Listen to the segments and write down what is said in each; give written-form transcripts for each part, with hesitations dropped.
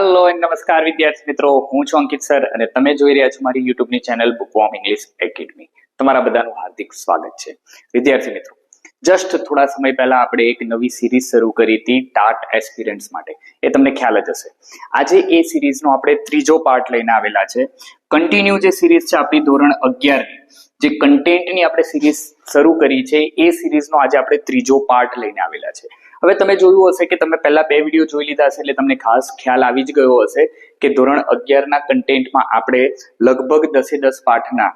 Hello and નમસ્કાર વિદ્યાર્થી મિત્રો, હું છું અંકિત સર અને તમે જોઈ રહ્યા છો મારી યુટ્યુબની ચેનલ બુકવોર્મ ઇંગ્લિશ એકેડમી. તમારા બધાનું હાર્દિક સ્વાગત છે. વિદ્યાર્થી મિત્રો, જસ્ટ થોડા સમય પહેલા આપણે એક નવી સિરીઝ શરૂ કરી હતી ટાટ એસ્પિરન્ટ્સ માટે. એ તમને ખ્યાલ જ હશે. આજે એ સિરીઝનો આપણે ત્રીજો પાર્ટ લઈને આવેલા છે. કન્ટિન્યુ જે સિરીઝ છે આપણી ધોરણ 11ની, જે કન્ટેન્ટની આપણે સિરીઝ શરૂ કરી છે, એ સિરીઝનો આજે આપણે ત્રીજો પાર્ટ લઈને આવેલા છે. હવે તમે જોયું હશે કે તમે પહેલા 2 વિડીયો જોઈ લીધા હશે એટલે તમને ખાસ ખ્યાલ આવી જ ગયો હશે કે ધોરણ 11ના કન્ટેન્ટમાં આપણે લગભગ 10 પાઠના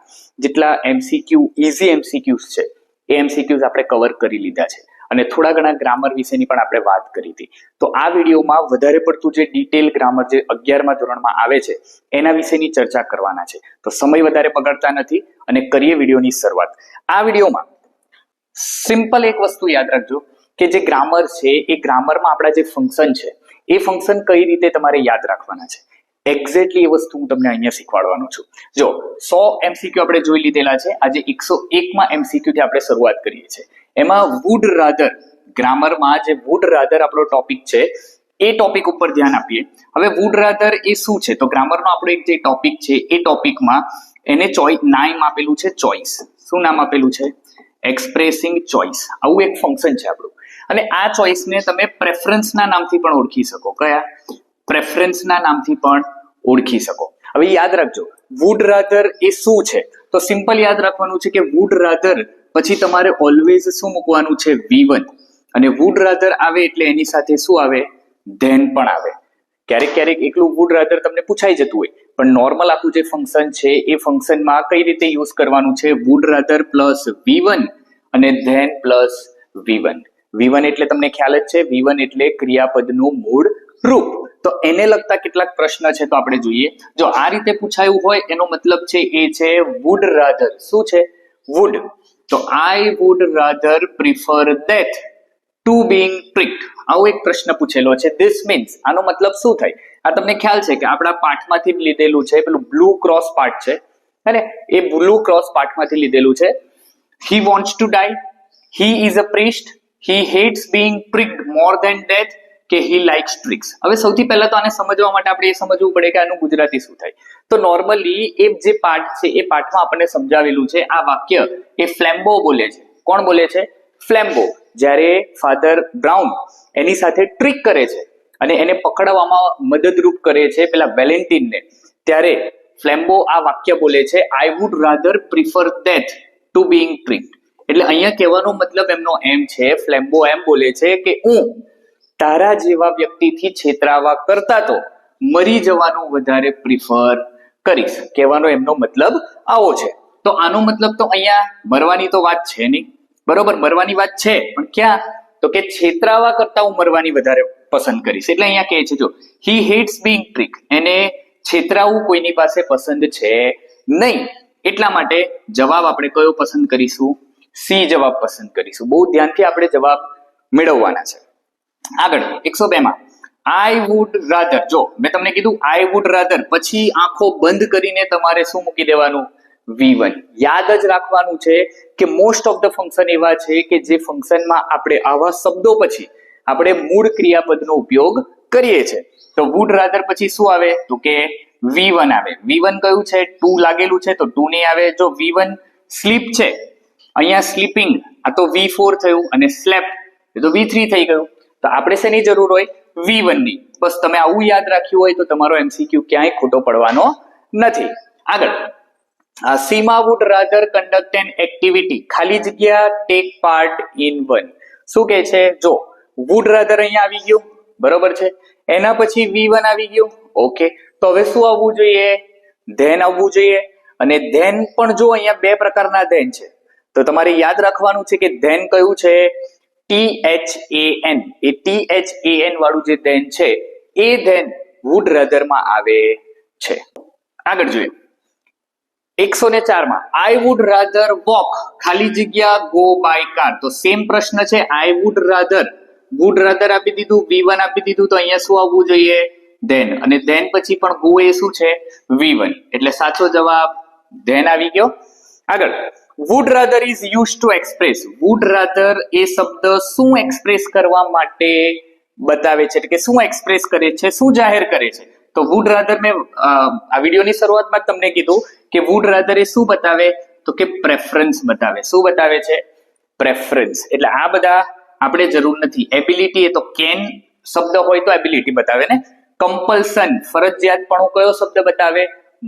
જેટલા એમસીક્યુ ઇઝી એમસીક્યુઝ છે એ એમસીક્યુઝ આપણે કવર કરી લીધા છે અને થોડા ઘણા ગ્રામર વિશેની પણ આપણે વાત કરી હતી. તો આ વિડીયોમાં વધારે પડતું જે ડિટેલ ગ્રામર જે 11મા ધોરણમાં આવે છે એના વિશેની ચર્ચા કરવાના છે. તો સમય વધારે બગાડતા નથી અને કરીએ વિડીયોની શરૂઆત. આ વિડીયોમાં સિમ્પલ એક વસ્તુ યાદ રાખજો કે જે ગ્રામર છે એ ગ્રામરમાં આપણા જે ફંક્શન છે એ ફંક્શન કઈ રીતે તમારે યાદ રાખવાના છે, એક્ઝેક્ટલી એ વસ્તુ હું તમને અહીંયા શીખવાડવાનો છું. જો 100 એમસીક્યુ આપણે જોઈ લીધેલા છે, આજે 101માં એમસીક્યુ થી આપણે શરૂઆત કરીએ છીએ. એમાં વુડ રાધર, ગ્રામરમાં જે વુડ રાધર આપણો ટોપિક છે એ ટોપિક ઉપર ધ્યાન આપીએ. હવે વુડ રાધર એ શું છે? તો ગ્રામરનો આપણો એક જે ટોપિક છે એ ટોપિકમાં એને નામ આપેલું છે ચોઇસ. શું નામ આપેલું છે? Expressing choice. આવું એક ફંક્શન છે આપણું. અને આ ચોઇસને તમે પ્રેફરન્સના નામથી પણ ઓળખી શકો. કયા? પ્રેફરન્સના નામથી પણ ઓળખી શકો. હવે યાદ રાખજો, વુડ રાધર એ શું છે? તો સિમ્પલ યાદ રાખવાનું છે કે વુડ રાધર પછી તમારે ઓલવેઝ શું મૂકવાનું છે? V1. અને વુડ રાધર આવે એટલે એની સાથે શું આવે? ધેન પણ આવે. ક્યારેક ક્યારેક એકલું વુડ રાધર તમને પૂછાઈ જતું હોય, પણ નોર્મલ આપણું જે ફંક્શન છે એ ફંક્શનમાં કઈ રીતે યુઝ કરવાનું છે? વુડ રાધર પ્લસ V1 અને ધેન પ્લસ V1. V1 એટલે તમને ખ્યાલ જ છે, V1 એટલે ક્રિયાપદનું મૂળ રૂપ. તો એને લગતા કેટલાક પ્રશ્ન છે તો આપણે જોઈએ. જો આ રીતે પૂછાયું હોય એનો મતલબ છે એ છે વુડ રાધર. શું છે? વુડ. તો I would rather prefer that to being tricked. આવો એક પ્રશ્ન પૂછેલો છે. ધીસ મીન્સ, આનો મતલબ શું થાય? આ તમને ખ્યાલ છે કે આપણા પાઠમાંથી જ લીધેલું છે, પેલું બ્લુ ક્રોસ પાર્ટ છે અને એ બ્લુ ક્રોસ પાર્ટમાંથી લીધેલું છે. He wants to die, he is a priest, he hates being pricked more than death, કે he likes tricks. હવે સૌથી પહેલા તો આને સમજવા માટે આપણે એ સમજવું પડે કે આનું ગુજરાતી શું થાય. તો નોર્મલી એ જે પાઠ છે એ પાઠમાં આપણને સમજાવેલું છે આ વાક્ય એ ફ્લેમ્બો બોલે છે. કોણ બોલે છે? ફ્લેમ્બો. જ્યારે ફાધર બ્રાઉન એની સાથે ટ્રીક કરે છે અને એને પકડવામાં મદદરૂપ કરે છે પેલા વેલેન્ટિનને, ત્યારે ફ્લેમ્બો આ વાક્ય બોલે છે, I would rather prefer death to being tricked. એટલે અહીંયા કહેવાનો મતલબ એમનો એમ છે, ફ્લેમ્બો એમ બોલે છે કે હું તારા જેવા વ્યક્તિથી છેતરાવા કરતા તો મરી જવાનું વધારે પ્રિફર કરીશ. કહેવાનો એમનો મતલબ આવો છે. તો આનો મતલબ તો અહીંયા મરવાની તો વાત છે નહીં, બરોબર? મરવાની વાત છે, પણ ક્યાં? તો કે છેતરાવા કરતા હું મરવાની વધારે પસંદ કરીશ. એટલે અહીંયા કહે છે, જો હી હેટ્સ બીંગ ટ્રિક, એને છેતરાવું કોઈની પાસે પસંદ છે નહીં. એટલા માટે જવાબ આપણે કયો પસંદ કરીશું? સી જવાબ પસંદ કરીશું. બહુ ધ્યાનથી આપણે જવાબ મેળવવાના છે. આગળ 102માં આઈ વુડ રાધર. જો મેં તમને કીધું આઈ વુડ રાધર, પછી આંખો બંધ કરીને તમારે શું મૂકી દેવાનું? V1. યાદ જ રાખવાનું છે કે મોસ્ટ ઓફ ધ ફંક્શન એવા છે કે જે ફંક્શનમાં આપણે આવા શબ્દો પછી આપણે મૂળ ક્રિયાપદનો ઉપયોગ કરીએ છીએ. તો વુડ રાધર પછી શું આવે? તો કે V1 આવે. V1 કયું છે? 2 લાગેલું છે તો 2 નહીં આવે. જો V1 સ્લીપ છે, અહીંયા સ્લીપિંગ, આ તો V4 થયું, અને સ્લેપ એ તો V3 થઈ ગયું. તો આપણે શેની જરૂર હોય? V1 ની. બસ તમે આવું યાદ રાખ્યું હોય તો તમારો MCQ ક્યાંય ખોટો પડવાનો નથી. આગળ Seema would rather conduct an activity, ખાલી જગ્યા ટેક પાર્ટ ઇન વન. શું કહે છે? જો વુડ રાધર અહીંયા આવી ગયું, બરોબર છે, એના પછી V1 આવી ગયું. ઓકે, તો હવે શું આવવું જોઈએ? ધેન આવવું જોઈએ. અને ધેન પણ જો અહીંયા 2 પ્રકારના ધેન છે તો તમારે યાદ રાખવાનું છે કે ધેન કયું છે? THAN. એ THAN વાળું જે ધેન છે એ ધેન વુડ રાધરમાં આવે છે. આગળ જોઈએ 104માં આઈ વુડ રાધર વોક, ખાલી જગ્યા ગો બાય કાર. તો સેમ પ્રશ્ન છે. આઈ વુડ રાધર, વુડ રાધર આપી દીધું, V1 આપી દીધું, તો અહીંયા શું આવવું જોઈએ? ધેન. અને ધેન પછી પણ ગો એ શું છે? V1. એટલે સાચો જવાબ ધેન આવી ગયો. આગળ would rather is use to express. Would rather એ શબ્દ શું એક્સપ્રેસ કરવા માટે બતાવે છે, એટલે કે શું એક્સપ્રેસ કરે છે, શું જાહેર કરે છે. તો વુડ રાધર મેં આ વિડીયોની શરૂઆતમાં જ તમને કીધું કે વુડ રાધર એ શું બતાવે, તો કે પ્રેફરન્સ બતાવે. શું બતાવે છે? પ્રેફરન્સ. એટલે આ બધા આપણે જરૂર નથી. એબિલિટી એ તો કેન શબ્દ હોય તો એબિલિટી બતાવે ને. કમ્પલ્સન ફરજિયાતપણું કયો શબ્દ બતાવે?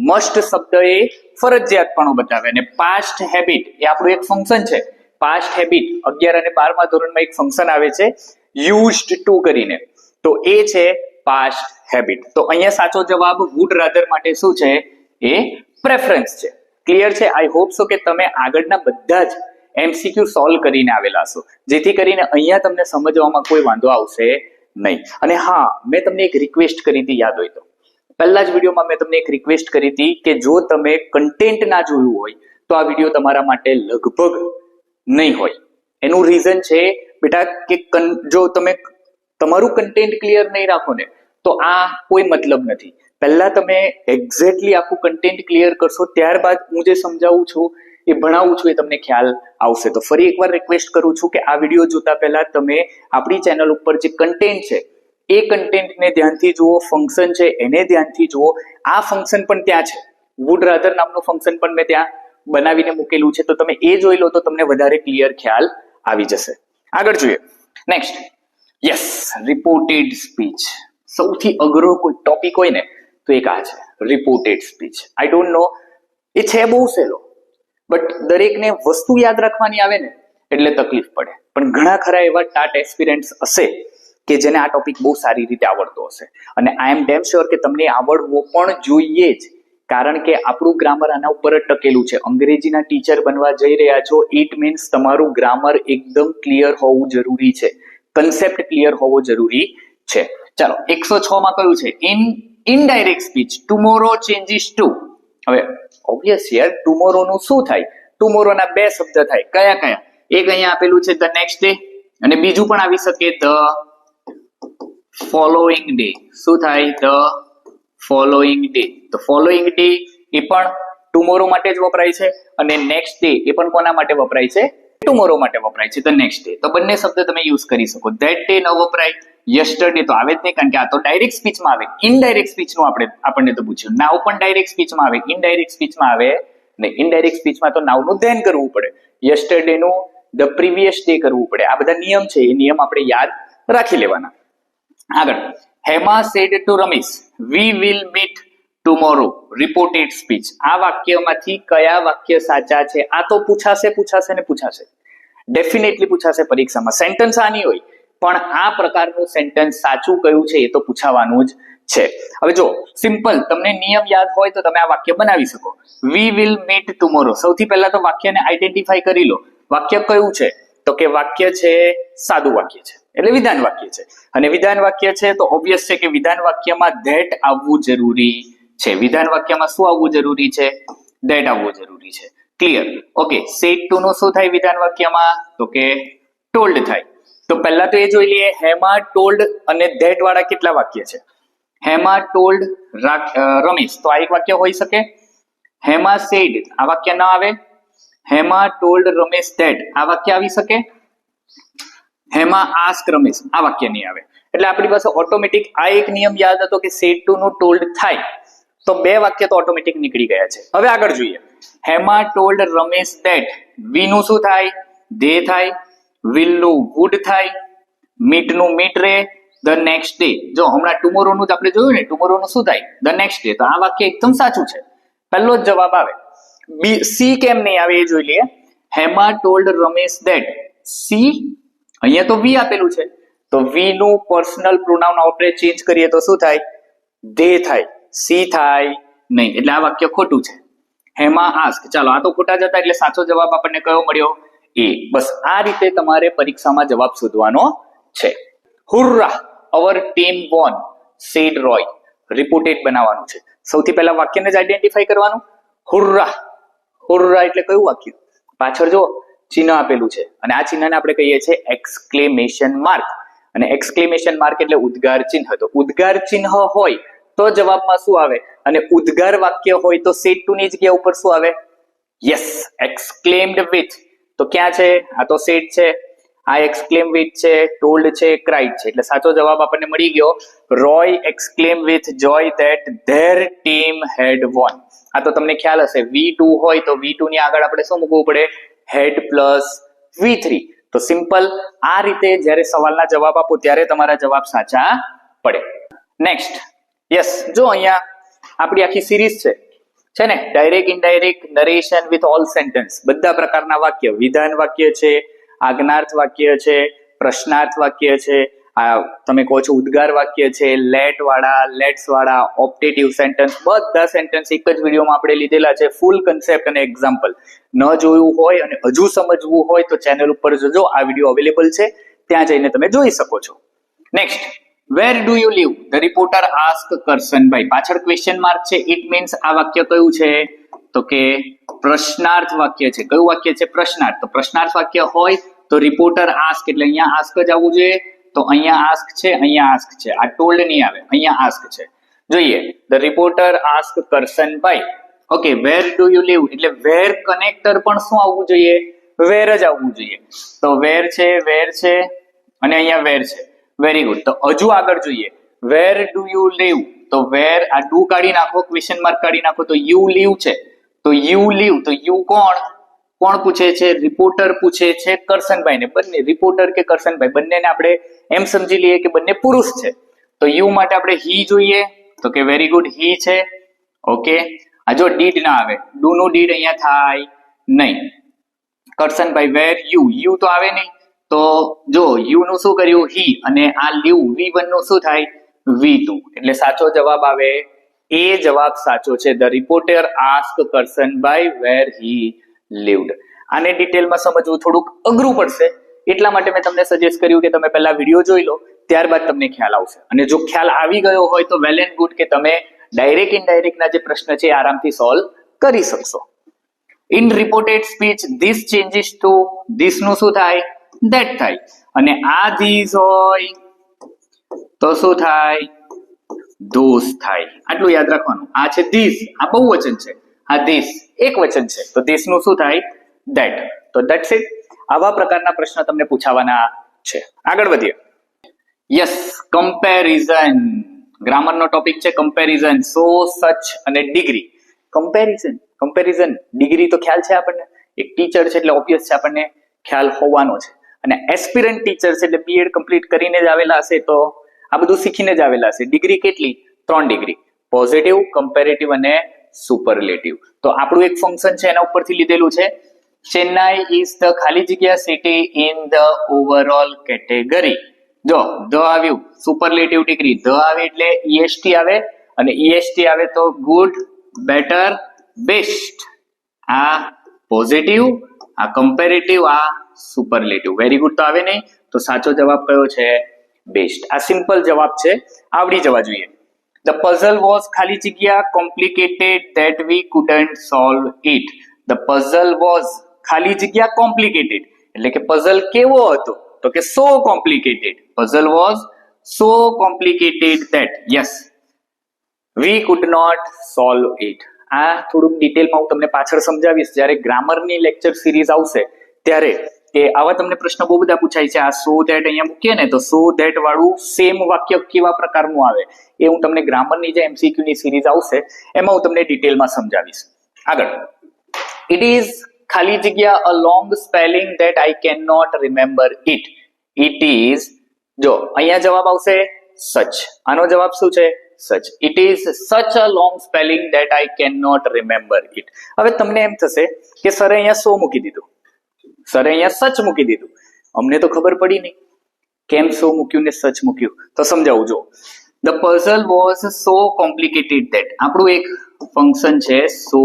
મસ્ટ શબ્દ એ ફરજિયાતપણું બતાવે. અને પાસ્ટ હેબિટ એ આપણું એક ફંક્શન છે. પાસ્ટ હેબિટ 11 અને 12મા ધોરણમાં એક ફંક્શન આવે છે યુઝડ ટુ કરીને, તો એ છે પાસ્ટ હેબિટ. તો અહીંયા સાચો જવાબ વુડ રાધર માટે શું છે? એ પ્રેફરન્સ છે. ક્લિયર છે? આઈ હોપ સો કે તમે આગળના બધા જ MCQ સોલ્વ કરીને આવેલા છો, જેથી કરીને અહીંયા તમને સમજવામાં કોઈ વાંધો આવશે નહીં. અને હા, મેં તમને એક રિક્વેસ્ટ કરી હતી, યાદ હોય તો પહેલા જ વિડીયોમાં મેં તમને એક રિક્વેસ્ટ કરી હતી કે જો તમે કન્ટેન્ટ ના જોયું હોય તો આ વિડીયો તમારા માટે લગભગ નહીં હોય. એનું રીઝન છે બેટા કે જો તમે તમારું કન્ટેન્ટ ક્લિયર નહીં રાખો ને તો આ કોઈ મતલબ નથી. પહેલા તમે એક્ઝેક્ટલી આખું કન્ટેન્ટ ક્લિયર કરશો, ત્યારબાદ હું જે સમજાવું છું એ ભણાવું છું એ તમને ખ્યાલ આવશે. તો ફરી એકવાર રિક્વેસ્ટ કરું છું કે આ વિડીયો જોતા પહેલા તમે આપણી ચેનલ ઉપર જે કન્ટેન્ટ છે એ કન્ટેન્ટને ધ્યાનથી જુઓ, ફંક્શન છે એને ધ્યાનથી જુઓ. આ ફંક્શન પણ ત્યાં છે, વુડ રાધર નામનું ફંક્શન પણ મેં ત્યાં બનાવીને મૂકેલું છે, તો તમે એ જોઈ લો તો તમને વધારે ક્લિયર ખ્યાલ આવી જશે. આગળ જોઈએ નેક્સ્ટ. Yes, reported speech. સૌથી અઘરો કોઈ ટોપિક હોય ને તો એક આ છે, reported speech. I don't know, એ છે બહુ સહેલો, બટ દરેકને વસ્તુ યાદ રાખવાની આવે ને એટલે તકલીફ પડે. પણ ઘણા ખરા એવા ટાટ એસ્પિરન્ટ્સ હશે કે જેને આ ટોપિક બહુ સારી રીતે આવડતો હશે, અને આઈ એમ ડેમ શ્યોર કે તમને આવડવો પણ જોઈએ જ, કારણ કે આપણું ગ્રામર આના ઉપર જ ટકેલું છે. અંગ્રેજીના ટીચર બનવા જઈ રહ્યા છો, ઇટ મીન્સ તમારું ગ્રામર એકદમ ક્લિયર હોવું જરૂરી છે, કન્સેપ્ટ ક્લિયર હોવો જરૂરી છે. ચાલો, 106 માં કયું છે? Indirect speech. Tomorrow changes to. હવે ઓબ્વિયસ યાર, ટુમોરો નું શું થાય? ટુમોરો ના બે શબ્દ થાય. કયા કયા? એક અહીંયા આપેલું છે ધ નેક્સ્ટ ડે, અને બીજું પણ આવી શકે ધ ફોલોઈંગ ડે. શું થાય? The following day. તો ફોલોઈંગ ડે એ પણ ટુમોરો માટે જ વપરાય છે, અને નેક્સ્ટ ડે એ પણ કોના માટે વપરાય છે? ટુમોરો માટે વપરાય છે, ધ નેક્સ્ટ ડે. તો બંને શબ્દ તમે યુઝ કરી શકો. ધેટ ડે ન વપરાય, યસ્ટરડે તો આવે જ નહીં, કારણ કે આ તો ડાયરેક્ટ સ્પીચમાં આવે. ઇનડાયરેક્ટ સ્પીચનું આપણને તો પૂછ્યું. નાવ પણ ડાયરેક્ટ સ્પીચમાં આવે, ઇનડાયરેક્ટ સ્પીચમાં આવે નહીં. ઇનડાયરેક્ટ સ્પીચમાં તો નાવનું ધ્યાન કરવું પડે, યસ્ટરડે નું ધ પ્રીવિયસ ડે કરવું પડે. આ બધા નિયમ છે, એ નિયમ આપણે યાદ રાખી લેવાના. આગળ, Hema said to Ramesh we will meet tomorrow. Reported speech. આ વાક્યમાંથી કયા વાક્ય સાચા છે? આ તો પૂછાશે ને પૂછાશે, ડેફિનેટલી પૂછાશે પરીક્ષામાં. સેન્ટેન્સ આની હોય, પણ આ પ્રકારનું સેન્ટેન્સ સાચું કયું છે એ તો પૂછાવાનું જ છે. હવે જો સિમ્પલ તમને નિયમ યાદ હોય તો તમે આ વાક્ય બનાવી શકો. We will meet tomorrow. સૌથી પહેલા તો વાક્યને આઈડેન્ટિફાઈ કરી લો. વાક્ય કયું છે? તો કે વાક્ય છે સાદું વાક્ય છે, એટલે વિધાન વાક્ય છે. અને વિધાન વાક્ય છે તો ઓબ્વિયસ છે કે વિધાન વાક્યમાં ધેટ આવવું જરૂરી છે. વિધાન વાક્યમાં શું આવવું જરૂરી છે? ધેટ આવવું જરૂરી છે. ક્લિયર? ઓકે. સેડ ટુ નું શું થાય વિધાન વાક્યમાં? તો કે ટોલ્ડ થાય. તો પહેલા તો એ જોઈ લઈએ, હેમા ટોલ્ડ અને ધેટ વાળા કેટલા વાક્ય છે? હેમા ટોલ્ડ રમેશ, તો આ એક વાક્ય હોઈ શકે. હેમા સેડ, આ વાક્ય ના આવે. હેમા ટોલ્ડ રમેશ ધેટ, આ વાક્ય આવી શકે. હેમા આસ્ક રમેશ, આ વાક્ય નહીં આવે. એટલે આપણી પાસે ઓટોમેટિક આ એક નિયમ યાદ હતો કે સેડ ટુ નું ટોલ્ડ થાય તો બે વાક્ય તો ઓટોમેટિક નીકળી ગયા છે. હવે આગળ જોઈએ. હેમા ટોલ્ડ રમેશ ધેટ, વી નું શું થાય? ધે થાય. વિલ નું વુડ થાય. મીટ નું મીટ રે. The next day. જો હમણાં ટુમોરો નું આપણે જોયું ને, ટુમોરો નું શું થાય? The next day. તો આ વાક્ય એકદમ સાચું છે, પહેલો જ જવાબ આવે. સી કેમ નહીં આવે એ જોઈ લઈએ. Hema told Ramesh that, C અહીંયા તો વી આપેલું છે, તો વી નું પર્સનલ પ્રોનાઉન આપણે ચેન્જ કરીએ તો શું થાય? ધે થાય. સી થાય નહીં, એટલે આ વાક્ય ખોટું છે. હેમા આસ્ક. ચાલો, આ તો ખોટા જતા, એટલે સાચો જવાબ આપણને કયો મળ્યો? એ. બસ આ રીતે તમારે પરીક્ષામાં જવાબ શોધવાનો છે. Hurrah, our team won said Roy. Reported બનાવવાનું છે. સૌથી પહેલા વાક્યને જ આઈડેન્ટિફાઈ કરવાનું. હુર્રા. હુર્રા એટલે કયું વાક્ય? પાછળ જો ચિહ્ન આપેલું છે, અને આ ચિહ્નને આપણે કહીએ છીએ એક્સક્લેમેશન માર્ક. અને એક્સક્લેમેશન માર્ક એટલે ઉદ્ગાર ચિહ્ન. તો ઉદ્ગાર ચિહ્ન હોય તો જવાબમાં શું આવે? અને ઉદ્ગાર વાક્ય હોય તો સેડ ટુ ની જગ્યા ઉપર શું આવે? Yes, exclaimed with. તો ક્યાં છે? આ તો સેડ છે. આ એક્સક્લેમ વિથ છે, ટોલ્ડ છે, ક્રાઇડ છે. એટલે સાચો જવાબ આપણને મળી ગયો. Roy exclaim with joy that their team had won. આ તો તમને ખ્યાલ હશે, V2 હોય તો V2 ની આગળ આપણે શું મૂકવું પડે? Had plus V3. તો સિમ્પલ આ રીતે જ્યારે સવાલના જવાબ આપો ત્યારે તમારા જવાબ સાચા પડે. નેક્સ્ટ, યસ, જો અહીંયા આપણી આખી સિરીઝ છે ને, direct indirect narration with all sentence, બધા પ્રકારના વાક્ય, વિધાન વાક્ય છે, આજ્ઞાર્થ વાક્ય છે, પ્રશ્નાર્થ વાક્ય છે, આ તમે કહો છો ઉદ્ગાર વાક્ય છે, લેટ વાળા, લેટ્સ વાળા, ઓપ્ટેટિવ સેન્ટેન્સ, બધા સેન્ટેન્સ એક જ વિડીયોમાં આપણે લીધેલા છે. ફૂલ કન્સેપ્ટ અને એક્ઝામ્પલ ન જોયું હોય અને હજુ સમજવું હોય તો ચેનલ ઉપર જોજો, આ વિડીયો અવેલેબલ છે, ત્યાં જઈને તમે જોઈ શકો છો. Next, where do you live? The reporter ask Karsanbhai. પાછળ ક્વેશ્ચન માર્ક છે, ઇટ મીન્સ આ વાક્ય કયું છે? તો કે પ્રશ્નાર્થ વાક્ય છે. કયું વાક્ય છે? પ્રશ્નાર્થ. તો પ્રશ્નાર્થ વાક્ય હોય તો રિપોર્ટર આસ્ક એટલે અહીંયા આસ્ક જ આવવું જોઈએ. તો અહીંયા આસ્ક છે, અહીંયા આસ્ક છે, આ ટોલ્ડ નહીં આવે, અહીંયા આસ્ક છે. જોઈએ, the reporter ask Karsanbhai. Okay, where do you live એટલે વેર કનેક્ટર પણ શું આવવું જોઈએ? વેર જ આવવું જોઈએ. તો વેર છે, વેર છે અને અહીંયા વેર છે. Very good. તો હજુ આગળ જોઈએ, વેર ડુ યુ લીવ. તો વેર, આ ડુ કાઢી નાખો, ક્વેશ્ચન માર્ક કાઢી નાખો, તો યુ લીવ છે. તો યુ લીવ, તો યુ કોણ પૂછે છે? રિપોર્ટર પૂછે છે કરસનભાઈ ને. બંને રિપોર્ટર કે કરસનભાઈ બંનેને આપણે એમ સમજી લઈએ કે બંને પુરુષ છે. તો યુ માટે આપણે હી જોઈએ. તો કે વેરી ગુડ, હી છે. ઓકે, આ જો ડીડ ના આવે, ડુ નું ડીડ અહીંયા થાય નહીં. કરસનભાઈ વેર યુ તો આવે નહીં. તો જો યુ નું શું કર્યું? હી. અને આ લીવ V1 નું શું થાય? V2. એટલે સાચો જવાબ આવે એ જવાબ સાચો છે. The reporter ask Karsanbhai where he lived. આને ડિટેલમાં સમજવું થોડુંક અઘરું પડશે, એટલા માટે મેં તમને સજેસ્ટ કર્યું કે તમે પહેલા વિડીયો જોઈ લો, ત્યારબાદ તમને ખ્યાલ આવશે. અને જો ખ્યાલ આવી ગયો હોય તો વેલ એન્ડ ગુડ કે તમે ડાયરેક્ટ ઇનડાયરેક્ટ ના જે પ્રશ્ન છે આરામથી સોલ્વ કરી શકશો. In reported speech this changes to, this નું શું થાય? ધેટ થાય. અને આ ધીસ હોય તો શું થાય? ધોસ થાય. આટલું યાદ રાખવાનું. આ છે ધીસ, આ બહુવચન છે, આ ધીસ એક વચન છે, તો ધીસ નું શું થાય? ધેટ. તો ધેટ્સ ઇટ. આવા પ્રકારના પ્રશ્ન તમને પૂછાવાના છે. આગળ વધીએ. Yes, comparison. ગ્રામરનો ટોપિક છે કમ્પેરિઝન. સો, સચ અને ડિગ્રી. કમ્પેરિઝન ડિગ્રી તો ખ્યાલ છે આપણને, એક ટીચર છે એટલે ઓબ્વિયસ છે આપણને ખ્યાલ હોવાનો છે. અને એસ્પિરન્ટ ટીચર છે એટલે બીએડ કમ્પ્લીટ કરીને જ આવેલા હશે તો આ બધું શીખીને જ આવેલા હશે. ડિગ્રી કેટલી? 3 ડિગ્રી, પોઝિટિવ, કમ્પેરેટિવ અને સુપરલેટિવ. તો આપણું એક ફંક્શન છે એના ઉપરથી લીધેલું છે. ચેન્નાઈ ઇઝ ધ ખાલી જગ્યા city in the overall category. જો ધ આવ્યું, સુપરલેટિવ ડિગ્રી, ધ આવે એટલે EST આવે, અને EST આવે તો ગુડ, બેટર, બેસ્ટ. આ પોઝિટિવ, આ કમ્પેરેટિવ, આ સુપરલેટિવ. વેરી ગુડ તો આવે નહીં, તો સાચો જવાબ કયો છે? બેસ્ટ. આ સિમ્પલ જવાબ છે, આવડી જવા જોઈએ. The puzzle was ખાલી જગ્યા complicated that we couldn't solve it. The puzzle was ખાલી જગ્યા complicated એટલે કે puzzle કેવો હતો? તો કે so complicated. Puzzle was so complicated that yes we could not solve it. આ થોડુંક ડિટેલમાં હું તમને પાછળ સમજાવીશ જ્યારે ગ્રામરની લેક્ચર સિરીઝ આવશે ત્યારે, કે આવા તમને પ્રશ્ન બહુ બધા પૂછાય છે. આ સો ધેટ અહીંયા મૂકીએ ને તો સો ધેટ વાળું સેમ વાક્ય કેવા પ્રકારનું આવે એ હું તમને ગ્રામરની જે MCQ ની સિરીઝ આવશે એમાં હું તમને ડિટેલમાં સમજાવીશ. આગળ, ઇટ ઇઝ ખાલી જગ્યા a long spelling that I can not remember it. It is, જો અહીંયા જવાબ આવશે સચ. આનો જવાબ શું છે? સચ. It is such a long spelling that I can not remember it. હવે તમને એમ થશે કે સરે અહીંયા સો મૂકી દીધું, સરે અહીંયા સચ મૂકી દીધું, અમને તો ખબર પડી નહીં કેમ સો મૂક્યું ને સચ મૂક્યું. તો સમજાવું. જો the puzzle was so complicated that, આપણું એક ફંક્શન છે સો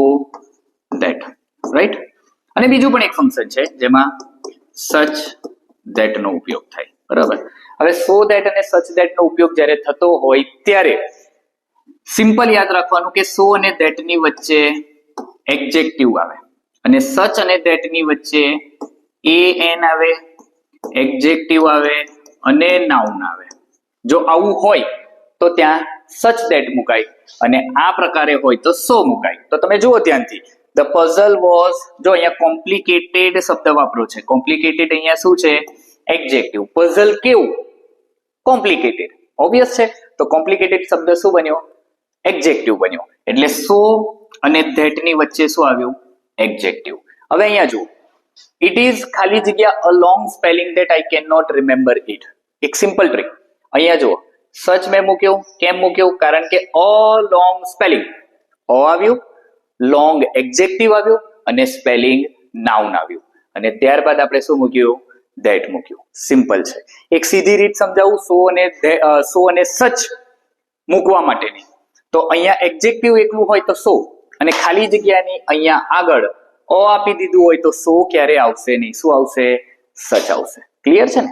ધેટ, રાઈટ? અને બીજું પણ એક ફંક્શન છે જેમાં સચ ધેટ નો ઉપયોગ થાય, બરાબર? હવે સો ધેટ અને સચ ધેટ નો ઉપયોગ જ્યારે થતો હોય ત્યારે સિમ્પલ યાદ રાખવાનું કે સો અને ધેટ ની વચ્ચે એડજેક્ટિવ આવે અને સચ અને ધેટ ની વચ્ચે an આવે, એડજેક્ટિવ આવે અને નાઉન આવે. જો આવું હોય તો ત્યાં સચ ધેટ મુકાય અને આ પ્રકારે હોય તો સો મુકાય. તો તમે જુઓ ધ્યાનથી. ધ પઝલ વોઝ, જો અહીંયા કોમ્પ્લિકેટેડ શબ્દ વાપરો છે. કોમ્પ્લિકેટેડ અહીંયા શું છે? એડજેક્ટિવ. પઝલ કેવું? કોમ્પ્લિકેટેડ. ઓબ્વિયસ છે. તો કોમ્પ્લિકેટેડ શબ્દ શું બન્યો? એડજેક્ટિવ બન્યો. એટલે સો અને ધેટ ની વચ્ચે શું આવ્યું? એડજેક્ટિવ. હવે અહીંયા જુઓ, ઇટ ઇઝ ખાલી જગ્યા a long spelling that I can not remember it. એક સિમ્પલ ટ્રીક. અહીંયા જુઓ, સચ મેં મૂક્યું. કેમ મૂક્યું? કારણ કે અ લોંગ સ્પેલિંગ, અ આવ્યું, લોંગ એડજેક્ટિવ આવ્યું અને સ્પેલિંગ નાઉન આવ્યું, અને ત્યારબાદ આપણે શું મૂક્યું? ધેટ મૂક્યું. સિમ્પલ છે. એક સીધી રીત સમજાવું સો અને સચ મૂકવા માટેની. તો અહીંયા એડજેક્ટિવ એકલું હોય તો સો, અને ખાલી જગ્યાની અહીંયા આગળ અ આપી દીધું હોય તો સો ક્યારે આવશે નહીં. શું આવશે? સચ આવશે. ક્લિયર છે ને?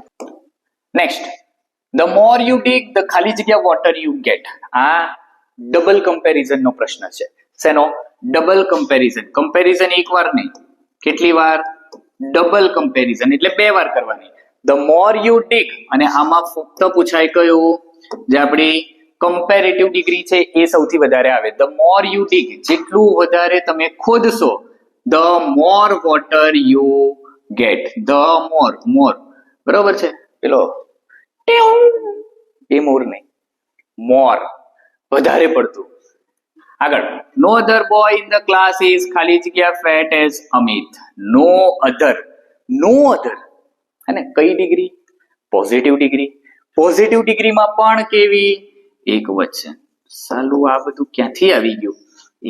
Next, the more you dig the ખાલી જગ્યા વોટર યુ ગેટ. આ ડબલ કમ્પેરિઝન નો પ્રશ્ન છે. શેનો? Double comparison. કમ્પેરિઝન એક વાર નહીં, કેટલી વાર? ડબલ કમ્પેરિઝન એટલે બે વાર કરવાની. ધ મોર યુ ડીગ, અને આમાં ફક્ત પૂછાય કયું? જે આપણી કમ્પેરેટિવ ડિગ્રી છે એ સૌથી વધારે આવે. ધ મોર યુ ડીગ, જેટલું વધારે તમે ખોદશો, the more water you get. The more, more બરોબર છે, પેલો એ મોર નહીં, મોર વધારે પડતું. આગળ, no other boy in the class is ખાલી જગ્યા fat as Amit. No other, no other, હે ને? કઈ ડિગ્રી? Positive degree. પોઝિટિવ ડિગ્રીમાં પણ કેવી? એક વચન. સાલું આ બધું ક્યાંથી આવી ગયું?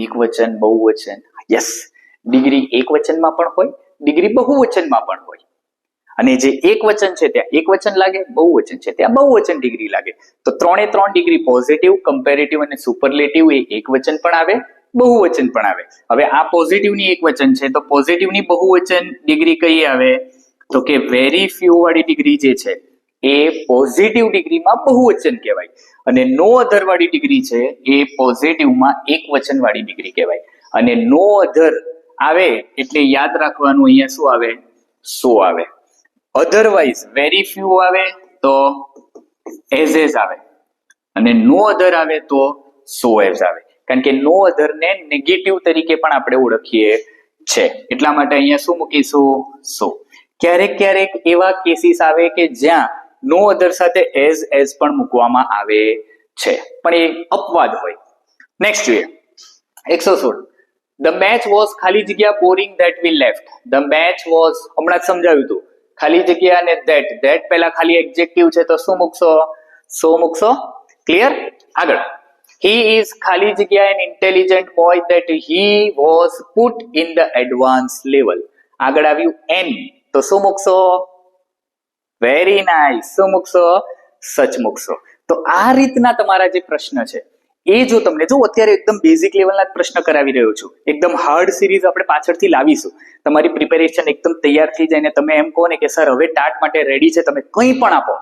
એક વચન, બહુવચન. યસ, ડિગ્રી એક વચનમાં પણ હોય, ડિગ્રી બહુવચનમાં પણ હોય. અને જે એક વચન છે ત્યાં એક વચન લાગે, બહુવચન છે ત્યાં બહુવચન ડિગ્રી લાગે. તો ત્રણે ત્રણ ડિગ્રી, પોઝિટિવ, કમ્પેરેટિવ અને સુપરલેટિવ, એ એક વચન પણ આવે, બહુવચન પણ આવે. હવે આ પોઝિટિવ ની એક વચન છે, તો પોઝિટિવ ની બહુવચન ડિગ્રી કઈ આવે? તો કે વેરી ફ્યુ વાળી ડિગ્રી જે છે એ પોઝિટિવ ડિગ્રીમાં બહુવચન કહેવાય, અને નો અધર વાળી ડિગ્રી છે એ પોઝિટિવમાં એક વચન વાળી ડિગ્રી કહેવાય. અને નો અધર આવે એટલે યાદ રાખવાનું, અહીંયા શું આવે? સો આવે. અધરવાઇઝ વેરી ફ્યુ આવે તો એઝ આવે, અને નો અધર આવે તો સો એઝ આવે. કારણ કે નો અધર ને નેગેટિવ તરીકે પણ આપણે ઓળખીએ છે, એટલા માટે અહીંયા શું મૂકીશું? સો. ક્યારેક ક્યારેક એવા કેસીસ આવે કે જ્યાં નો અધર સાથે એઝ પણ મૂકવામાં આવે છે, પણ એ અપવાદ હોય. નેક્સ્ટ જોઈએ, 116. ધ મેચ વોઝ ખાલી જગ્યા boring that we left. The match was હમણાં જ સમજાવ્યું હતું. ખાલી જગ્યા અને ધેટ પહેલા ખાલી એડજેક્ટિવ છે તો શું મૂકશો? સો મૂકશો. ક્લિયર? આગળ, હી ઇઝ ખાલી જગ્યા an intelligent boy that he was put in the advance level. આગળ આવ્યું એન, તો શું મૂકશો? Very nice. શું મૂકશો? સચ મૂકશો. તો આ રીતના તમારા જે પ્રશ્ન છે એ જો તમને, જો અત્યારે એકદમ બેઝિક લેવલના જ પ્રશ્ન કરાવી રહ્યો છું, એકદમ હાર્ડ સિરીઝ આપણે પાછળથી લાવીશું. તમારી પ્રિપેરેશન એકદમ તૈયાર થઈ જાય ને તમે એમ કહો ને કે સર હવે ટાટ માટે રેડી છે, તમે કંઈ પણ આપો,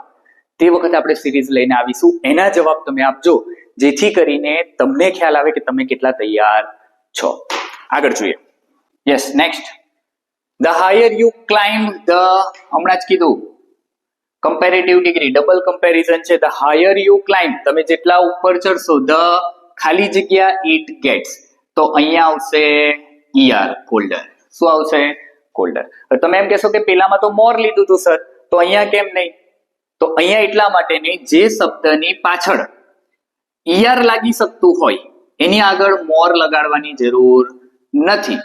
તે વખતે આપણે સિરીઝ લઈને આવીશું. એના જવાબ તમે આપજો, જેથી કરીને તમને ખ્યાલ આવે કે તમે કેટલા તૈયાર છો. આગળ જોઈએ. Yes, next, the higher you climb the, હમણાં જ કીધું કમ્પેરેટિવ ડિગ્રી, ડબલ કમ્પેરિઝન છે. ધ હાયર યુ ક્લાઇમ્બ, તમે જેટલા ઉપર ચડશો, ધ ખાલી જગ્યા ઇટ ગેટ્સ, તો અહીંયા આવશે ઈઆર, કોલ્ડર. શું આવશે? કોલ્ડર. તમે એમ કહેશો કે પેલામાં તો મોર લીધું હતું સર, તો અહીંયા કેમ નહીં? તો અહીંયા એટલા માટે નહીં, જે શબ્દની પાછળ ઈઆર લાગી શકતું હોય એની આગળ મોર લગાડવાની જરૂર નથી,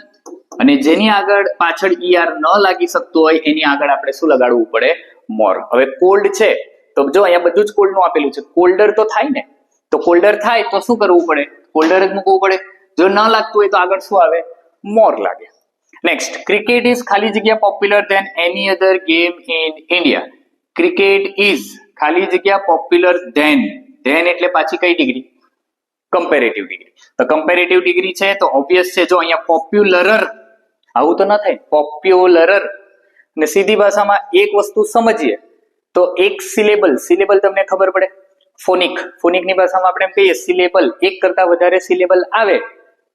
અને જેની આગળ પાછળ ઈઆર ન લાગી શકતું હોય એની આગળ આપણે શું લગાડવું પડે? મોર. હવે કોલ્ડ છે તો જો અહીંયા બધું જ કોલ્ડ નું આપેલું છે, કોલ્ડર તો થાય ને, તો કોલ્ડર થાય તો શું કરવું પડે? કોલ્ડર જ મૂકવું પડે. જો ન લાગતું હોય તો આગળ શું આવે? મોર લાગે. નેક્સ્ટ, ક્રિકેટ ઇઝ ખાલી જગ્યા popular than any other game in India. Cricket is ખાલી જગ્યા પોપ્યુલર ધેન, ધેન એટલે પાછી કઈ ડિગ્રી? Comparative degree. તો કમ્પેરેટિવ ડિગ્રી છે તો ઓબ્વિયસ છે, જો અહીંયા પોપ્યુલરર, આવું તો ન થાય, પોપ્યુલરર. ને સીધી ભાષામાં એક વસ્તુ સમજીએ તો એક સિલેબલ, સિલેબલ તમને ખબર પડે, ફોનિક, ફોનિકની ભાષામાં આપણે એમ કહીએ સિલેબલ, એક કરતા વધારે સિલેબલ આવે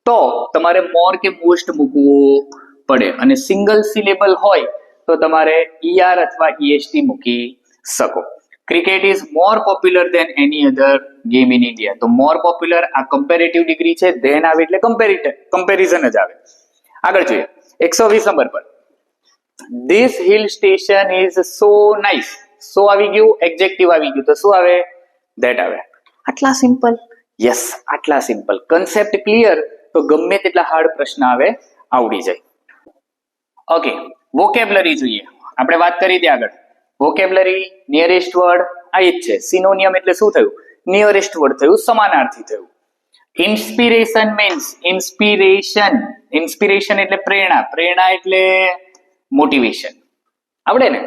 તો તમારે મોર કે મોસ્ટ મૂકવું પડે, અને સિંગલ સિલેબલ હોય તો તમારે ઈઆર અથવા ઈએસટી મૂકી શકો. Cricket is more popular than any other game in India. તો મોર પોપ્યુલર, આ કમ્પેરેટિવ ડિગ્રી છે, ધેન આવે એટલે કમ્પેરિઝન જ આવે. આગળ જોઈએ 120 નંબર પર, This hill station is so nice. So આવી ગયું, એડજેક્ટિવ આવી ગયું, તો શું આવે? That આવે. આટલા સિમ્પલ. યસ, આટલા સિમ્પલ. કન્સેપ્ટ ક્લિયર તો ગમે તેટલા હાર્ડ પ્રશ્ન આવે આવડી જાય. ઓકે, વોકેબ્લરી જોઈએ. આપણે વાત કરી દે આગળ. વોકેબ્લરી, નિયરેસ્ટ વર્ડ આ જ છે. સિનોનિયમ એટલે શું થયું? નિયરેસ્ટ વર્ડ થયું, સમાનાર્થી થયું. ઇન્સ્પિરેશન મીન્સ ઇન્સ્પિરેશન એટલે પ્રેરણા, પ્રેરણા એટલે મોટિવેશન. આવડે ને?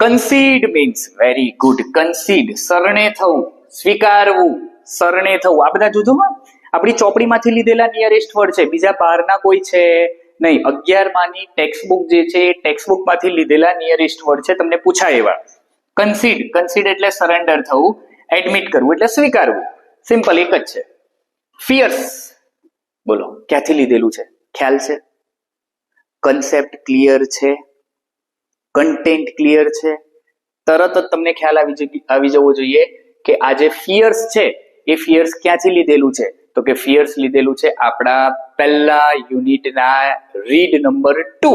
કન્સીડ મીન્સ વેરી ગુડ, કન્સીડ શરણે થવું, સ્વીકારવું, શરણે થવું. આ બધા જુદું હા આપણી ચોપડીમાંથી લીધેલા નિયરેસ્ટ વર્ડ છે, બીજા બહારના કોઈ છે નહીં. 11 માંની ટેક્સ્ટબુક જે છે એ ટેક્સ્ટબુક માંથી લીધેલા નિયરેસ્ટ વર્ડ છે, તમને પૂછાય એવા. કન્સીડ એટલે સરેન્ડર થવું, એડમિટ કરવું એટલે સ્વીકારવું. સિમ્પલ એક જ છે. ફિયર્સ બોલો ક્યાંથી લીધેલું છે? ખ્યાલ છે? કન્સેપ્ટ ક્લિયર છે, કન્ટેન્ટ ક્લિયર છે, તરત જ તમને ખ્યાલ આવી જવો જોઈએ કે આ જે ફિયર્સ છે એ ફિયર્સ ક્યાંથી લીધેલું છે? તો કે ફિયર્સ લીધેલું છે આપણા પહેલા યુનિટના રીડ નંબર 2.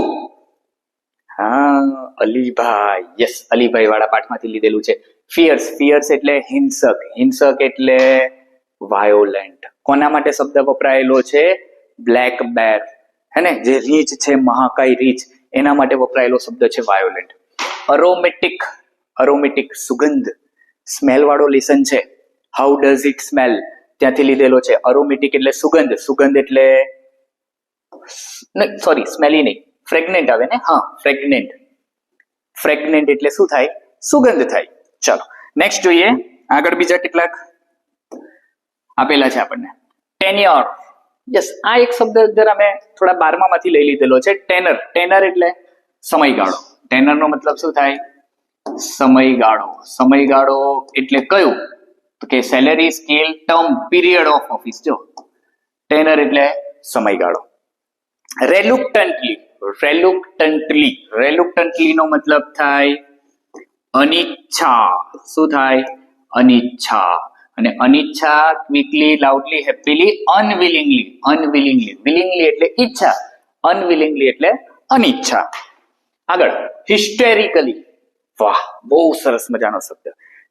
હા અલીભાઈ, યસ અલીભાઈ વાળા પાઠમાંથી લીધેલું છે. ફિયર્સ એટલે હિંસક એટલે વાયોલેન્ટ. કોના માટે શબ્દ વપરાયેલો છે? બ્લેક બેર, હે ને, જે રીચ છે મહાકાય રીચ, એના માટે વપરાયેલો શબ્દ છે વાયોલેન્ટ. અરોમેટિક સુગંધ, સ્મેલ વાળો લેસન છે. હાઉ ડઝ ઇટ સ્મેલ ત્યાંથી લીધેલો છે. અરોમેટિક એટલે સુગંધ એટલે સોરી સ્મેલી નહીં, ફ્રેગ્નેન્ટ આવે ને. હા ફ્રેગ્નેન્ટ એટલે શું થાય? સુગંધ થાય. ચલો નેક્સ્ટ જોઈએ. આગળ બીજા કેટલાક આપેલા છે આપણને. ટેન્યોર, યસ આ એક શબ્દ જરા મેં થોડા 12મા માંથી લઈ લીધેલો છે. ટેનર એટલે સમયગાળો. ટેનર નો મતલબ શું થાય? સમયગાળો એટલે કયું? તો કે salary, scale, term, period of office. જો ટેનર એટલે સમયગાળો. રેલુક્ટન્ટલી નો મતલબ થાય અનિચ્છા. શું થાય? અનિચ્છા. અને અનિચ્છા ક્વિકલી, લાઉડલી, હેપીલી, અનવિલિંગલી. વિલિંગલી એટલે ઈચ્છા, અનવિલિંગલી એટલે અનિચ્છા. આગળ હિસ્ટેરિકલી. વાહ બહુ સરસ મજાનો શબ્દ.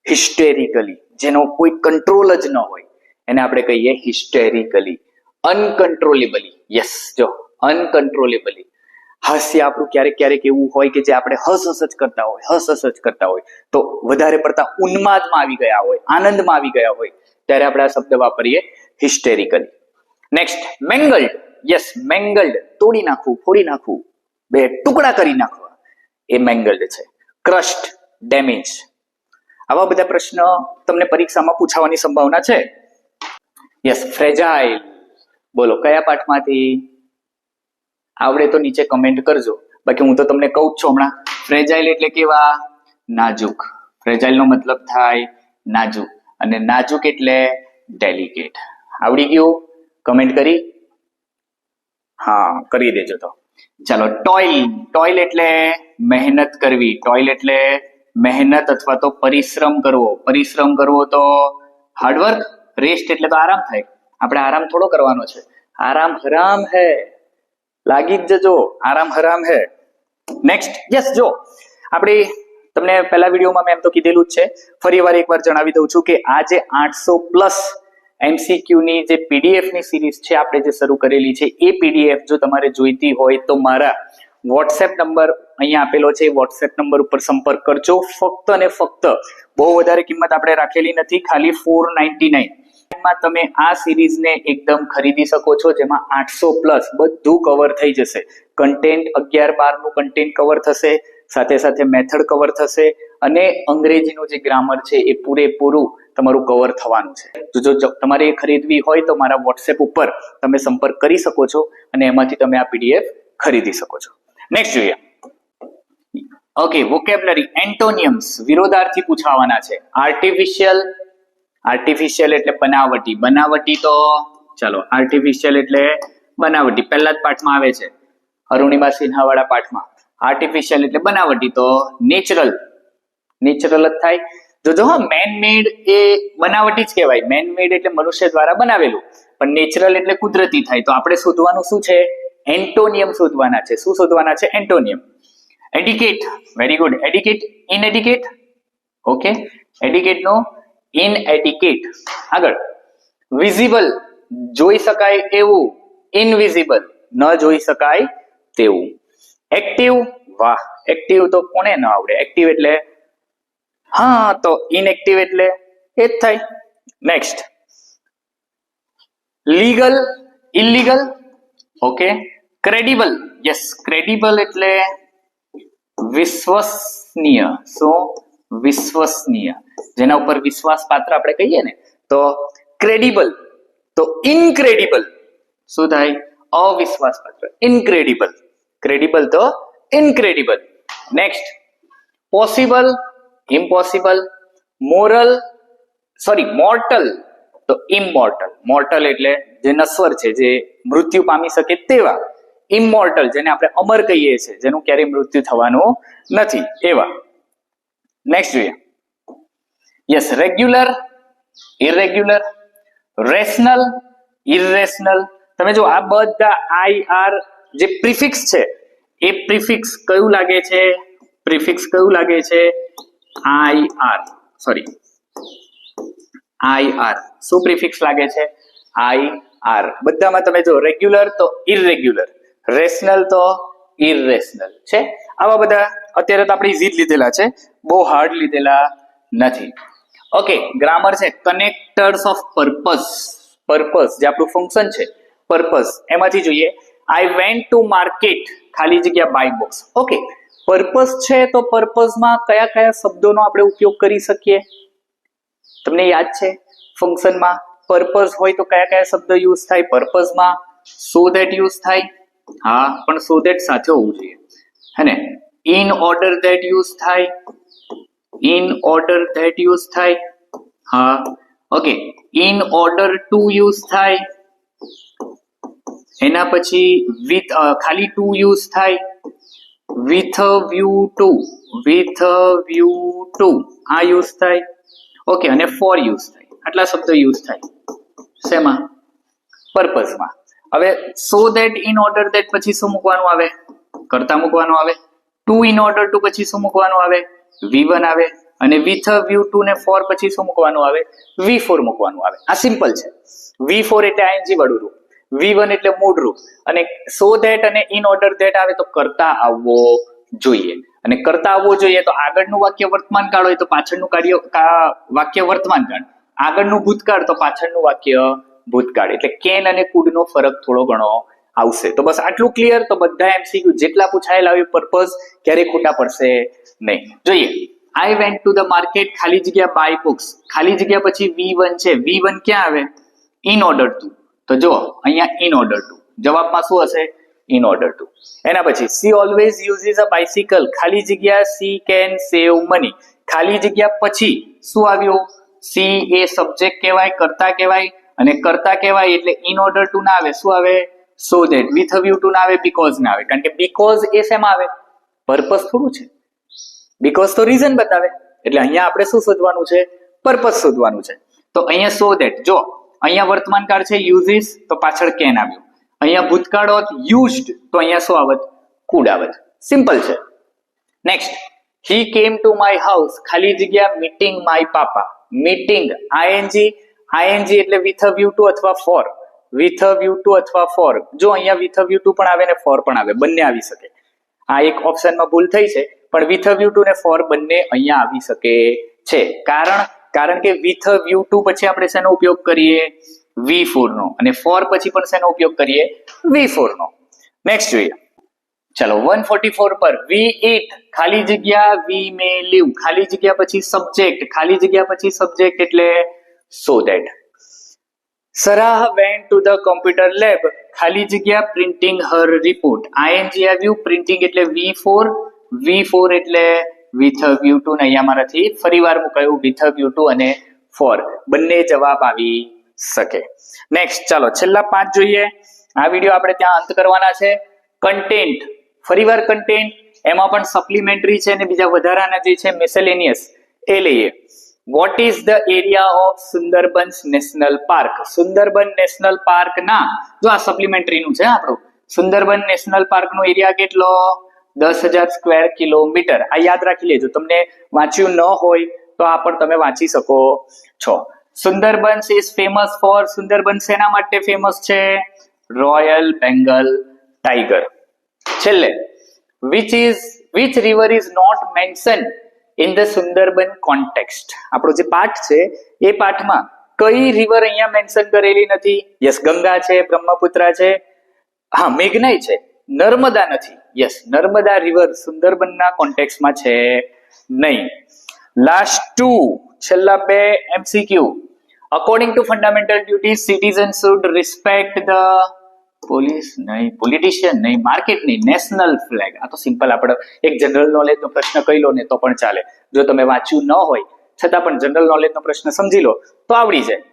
હિસ્ટેરિકલી, જેનો કોઈ કંટ્રોલ જ ન હોય એને આપણે કહીએ હિસ્ટેરિકલી. અનકન્ટ્રોલેબલી, યસ જો અનકન્ટ્રોલેબલી. હાસ્ય આપણું ક્યારેક એવું હોય કે જે આપણે હસ જ કરતા હોય તો વધારે પડતા ઉન્માદમાં આવી ગયા હોય, આનંદમાં આવી ગયા હોય ત્યારે આપણે આ શબ્દ વાપરીએ હિસ્ટેરિકલી. નેક્સ્ટ મેંગલ્ડ. યસ મેંગલ્ડ, તોડી નાખવું, ફોડી નાખવું, બે ટુકડા કરી નાખવા, એ મેંગલ્ડ છે. ક્રશ્ડ, ડેમેજ. આવા બધા પ્રશ્ન તમને પરીક્ષામાં પૂછાવાની સંભાવના છે. Yes fragile. બોલો કયા પાઠમાંથી આવડે તો નીચે કમેન્ટ કરજો, બાકી હું તો તમને કહું જ છું હમણાં. ફ્રેજાઇલ એટલે કેવા? નાજુક. ફ્રેજાઇલ નો મતલબ થાય નાજુક, અને નાજુક એટલે ડેલિકેટ. આવડી ગયું? કમેન્ટ કરી? હા કરી દેજો તો. ચાલો ટોઇલ એટલે મહેનત કરવી. ટોઇલ એટલે મહેનત અથવા તો પરિશ્રમ કરવો તો હાર્ડવર્ક. રેસ્ટ એટલે તો આરામ થાય. આપણે આરામ થોડો કરવાનો છે. આરામ હરામ હે, લાગી જ જજો, આરામ હરામ હે. નેક્સ્ટ યસ જો આપણે તમને પહેલા વિડીયોમાં મેં એમ તો કીધેલું જ છે, ફરી એકવાર જણાવી દઉં છું કે આ જે 800+ MCQ ની જે PDF ની સિરીઝ છે આપણે જે શરૂ કરેલી છે, એ PDF જો તમારે જોઈતી હોય તો મારા WhatsApp નંબર અહીંયા આપેલો છે, WhatsApp નંબર ઉપર સંપર્ક કરજો. ફક્ત અને ફક્ત બહુ વધારે કિંમત આપણે રાખેલી નથી, ખાલી 499 માં તમે આ સિરીઝને એકદમ ખરીદી શકો છો, જેમાં 800+ બધું કવર થઈ જશે. કન્ટેન્ટ 11-12 નું કન્ટેન્ટ કવર થશે, સાથે મેથડ કવર થશે, અને અંગ્રેજીનું જે ગ્રામર છે એ પૂરેપૂરું તમારું કવર થવાનું છે. જો તમારે ખરીદવી હોય તો મારા WhatsApp ઉપર તમે સંપર્ક કરી શકો છો અને એમાંથી તમે આ PDF ખરીદી શકો છો. નેક્સ્ટ જોઈએ. Okay vocabulary. એન્ટોનિયમ્સ વિરોધાર્થી પૂછવાના છે. આર્ટિફિશિયલ એટલે બનાવટી તો ચાલો આર્ટિફિશિયલ એટલે બનાવટી પહેલા જ પાઠમાં આવે છે, અરુણિમા સિન્હા વાળા પાઠમાં. આર્ટિફિશિયલ એટલે બનાવટી તો નેચરલ જ થાય. જો મેન મેડ એ બનાવટી જ કહેવાય. મેન મેડ એટલે મનુષ્ય દ્વારા બનાવેલું, પણ નેચરલ એટલે કુદરતી થાય. તો આપણે શોધવાનું શું છે? એન્ટોનિયમ શોધવાના છે. શું શોધવાના છે? Antonym. Adequate, very good. Adequate, inadequate. Okay, adequate no inadequate. આગળ વિઝિબલ, જોઈ શકાય એવું. ઇનવિઝિબલ, ન જોઈ શકાય તેવું. એક્ટિવ, વાહ, એક્ટિવ તો કોને ન આવડે. એક્ટિવ એટલે હા, તો ઇનએક્ટિવ એટલે એ જ થાય. Next legal, illegal. Okay, credible, yes, credible એટલે વિશ્વસનીય. શું? વિશ્વસનીય, જેના ઉપર વિશ્વાસ પાત્ર આપણે કહીએ ને, તો ક્રેડિબલ. તો ઇનક્રેડિબલ શું થાય? અવિશ્વાસ પાત્ર, ઇનક્રેડિબલ. ક્રેડિબલ તો incredible. Next possible, impossible. Moral, sorry mortal, તો ઇમોર્ટલ. મોર્ટલ એટલે જે નશ્વર છે, જે મૃત્યુ પામી શકે તેવા. ઇમોર્ટલ જેને આપણે અમર કહીએ છીએ, જેનું ક્યારેય મૃત્યુ થવાનું નથી, એવા. નેક્સ્ટ જોઈએ. Yes, regular, irregular. Rational, irrational. તમે જો આ બધા આઈ આર જે પ્રિફિક્સ છે, એ પ્રિફિક્સ કયું લાગે છે? પ્રિફિક્સ કયું લાગે છે? I R, sorry I R. શું પ્રિફિક્સ લાગે છે? I R. બધામાં તમે જો રેગ્યુલર તો ઇરેગ્યુલર, રેશનલ તો ઇરેશનલ છે. આવા બધા અત્યારે તો આપણે ઈઝી જ લીધેલા છે, બહુ હાર્ડ લીધેલા નથી. ઓકે, ગ્રામર છે કનેક્ટર્સ ઓફ પર્પસ. પર્પસ જે આપણું ફંક્શન છે, પર્પસ, એમાંથી જોઈએ. આઈ વેન્ટ ટુ માર્કેટ, ખાલી જગ્યા બાય બોક્સ. ઓકે, પર્પસ છે તો પર્પસમાં કયા કયા શબ્દોનો આપણે ઉપયોગ કરી શકીએ? તમને યાદ છે? ફંક્શનમાં પર્પસ હોય તો કયા કયા શબ્દ યુઝ થાય પર્પસમાં? સો ધેટ યુઝ થાય. હા, પણ સો ધેટ સાથે હોવું જોઈએ, હે ને? ઇન ઓર્ડર ધેટ યુઝ થાય. ઇન ઓર્ડર ધેટ યુઝ થાય. હા, okay. In order to use થાય. એના પછી વિથ, ખાલી ટુ યુઝ થાય. With view to, with view to આ યુઝ થાય. ઓકે, અને ફોર યુઝ થાય. આટલા શબ્દો યુઝ થાય શેમાં? પર્પસમાં. હવે so that, in order that પછી શું મૂકવાનું આવે? કરતા મૂકવાનું આવે. ટુ ઇન ઓર્ડર ટુ પછી શું મૂકવાનું આવે? V1 આવે. અને વિથ વ્યૂ ટુ ને ફોર પછી શું મૂકવાનું આવે? V4 મૂકવાનું આવે. આ સિમ્પલ છે. V4 એટલે આઈએનજી વાળું રૂપ, V1 એટલે મૂળ રૂપ, અને સો ધેટ અને ઇન ઓર્ડર ધેટ આવે તો કરતા આવવો જોઈએ. અને કરતા આવવો જોઈએ તો આગળનું વાક્ય વર્તમાન કાળ હોય તો પાછળનું વાક્ય વર્તમાન કાળ, આગળનું ભૂતકાળ તો પાછળનું વાક્ય ભૂતકાળ. એટલે કેન અને કુડ નો ફરક થોડો ઘણો આવશે. તો બસ આટલું ક્લિયર. તો બધા એમસીક્યુ જેટલા પૂછાયેલા હોય પર્પસ ક્યારે ખોટા પડશે નહીં. જોઈએ. I went to the market, ખાલી જગ્યા બાય બુક્સ. ખાલી જગ્યા પછી V1 છે. V1 ક્યાં આવે? In order to. તો જો અહીંયા ઇન ઓર્ડર ટુ, જવાબમાં શું હશે? In order to. એના પછી C always uses a bicycle, ખાલી જગ્યા સી કેન સેવ મની. ખાલી જગ્યા પછી શું આવ્યું? સી એ સબ્જેક્ટ કહેવાય, કરતા કહેવાય, અને કરતા કહેવાય એટલે ઇન ઓર્ડર ટુ ના આવે. શું આવે? So that. With view to ના આવે, બીકોઝ ના આવે. કારણ કે બીકોઝ એ શેમાં આવે? પર્પસ થોડું છે. બીકોઝ તો રીઝન બતાવે. એટલે અહીંયા આપણે શું શોધવાનું છે? પર્પસ શોધવાનું છે. તો અહીંયા સો ધેટ, જો અહીંયા વર્તમાન કાળ છે યુઝિસ, તો પાછળ કેન આવ્યું. અહીંયા ભૂતકાળ હોત યુઝડ, તો અહીંયા શું આવત? કુડ આવત. સિમ્પલ છે. Next, he came to my house, ખાલી જગ્યા meeting my papa. Meeting, ING. ING એટલે વિથ વ્યૂ ટુ અથવા ફોર. વિથ વ્યૂ ટુ અથવા ફોર. જો અહીંયા વિથ વ્યૂ ટુ પણ આવે ને ફોર પણ આવે, બંને આવી શકે. આ એક ઓપ્શનમાં ભૂલ થઈ છે, પણ વિથ વ્યૂ ટુ ને ફોર બંને અહીંયા આવી શકે છે. કારણ કે વિથ વ્યૂ ટુ પછી આપણે શેનો ઉપયોગ કરીએ? V4 નો. અને ફોર પછી પણ શેનો ઉપયોગ કરીએ? V4 નો. નેક્સ્ટ જોઈએ. ચલો 144 પર વી ઇટ, ખાલી જગ્યા વી મે લીવ. ખાલી જગ્યા પછી સબ્જેક્ટ, ખાલી જગ્યા પછી સબ્જેક્ટ એટલે so that. Sarah went to the computer lab, ખાલી જગ્યા પ્રિન્ટિંગ હર રિપોર્ટ. આઈએનજી આવ્યું. પ્રિન્ટિંગ એટલે V4, V4 એટલે વિથ વ્યૂ ટુ ને અહીંયા મારાથી ફરીવાર મુકાયું વિથ વ્યૂ ટુ અને ફોર. બંને જવાબ આવી શકે. નેક્સ્ટ, ચાલો છેલ્લા 5 જોઈએ. આ વિડીયો આપણે ત્યાં અંત કરવાના છે. કન્ટેન્ટ, ફરીવાર કન્ટેન્ટ, એમાં પણ સપ્લિમેન્ટરી છે અને બીજા વધારાના જે છે મિસેલેનિયસ એ લઈએ. What is the area of Sundarbans national park? Sundarban national park ના, જો આ સપ્લિમેન્ટરી નું છે આપણું. સુંદરબન નેશનલ પાર્ક નો એરિયા કેટલો? 10,000 સ્ક્વેર કિલોમીટર. આ યાદ રાખી લેજો, તમને વાંચ્યું ન હોય તો આ પણ તમે વાંચી શકો છો. Sundarbans is famous for, Sundarbans શેના માટે ફેમસ છે? Royal Bengal tiger. છેલ્લે which river is not mentioned in the Sundarban context. આપણો જે પાઠ છે એ પાઠમાં કઈ રિવર અહીંયા મેન્શન કરેલી નથી? યસ, ગંગા છે, બ્રહ્મપુત્રા છે, હા મેઘનાઈ છે, નર્મદા નથી. યસ, નર્મદા રિવર સુંદરબનના કોન્ટેક્સ્ટમાં છે નહીં. લાસ્ટ ટુ, છેલ્લા બે MCQ. According to fundamental duty citizen should respect the politician નહીં, માર્કેટ નહીં, નેશનલ ફ્લેગ. આ તો સિમ્પલ આપણે એક જનરલ નોલેજ નો પ્રશ્ન કહી લો ને તો પણ ચાલે. જો તમે વાંચ્યું ન હોય છતાં પણ જનરલ નોલેજ નો પ્રશ્ન સમજી લો તો આવડી જાય.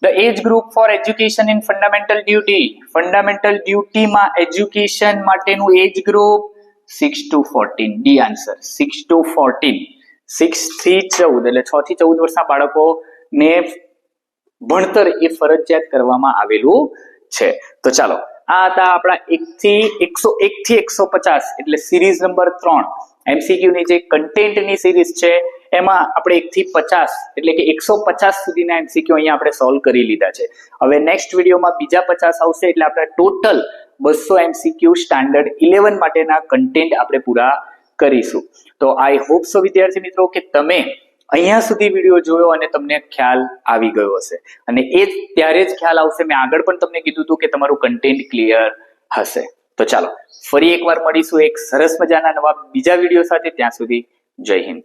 The age group for education in fundamental duty. Fundamental ડ્યુટીમાં એજ્યુકેશન માટેનું age group 6 to 14. D answer 6 to 14. 6 થી 14 એટલે 6 થી 14 વર્ષના બાળકોને ભણતર એ ફરજિયાત કરવામાં આવેલું છે. તો ચાલો, આ હતા આપણા 1 થી 150 એટલે સિરીઝ નંબર 3 MCQ ની જે કન્ટેન્ટની સિરીઝ છે એમાં આપણે 1 થી 50 એટલે કે 150 સુધીના MCQ અહીંયા આપણે સોલ્વ કરી લીધા છે. હવે નેક્સ્ટ વિડીયોમાં બીજા 50 આવશે એટલે આપણે ટોટલ 200 MCQ સ્ટાન્ડર્ડ 11 માટેના કન્ટેન્ટ આપણે પૂરા કરીશું. તો આઈ હોપ સો વિદ્યાર્થી મિત્રો કે તમે અહીંયા સુધી વિડીયો જોયો અને તમને ખ્યાલ આવી ગયો હશે. અને એ ત્યારે જ ખ્યાલ આવશે, મેં આગળ પણ તમને કીધું હતું કે તમારું કન્ટેન્ટ ક્લિયર હશે. તો ચાલો ફરી એકવાર મળીશું એક સરસ મજાના નવા બીજા વિડીયો સાથે. ત્યાં સુધી જય હિન્દ.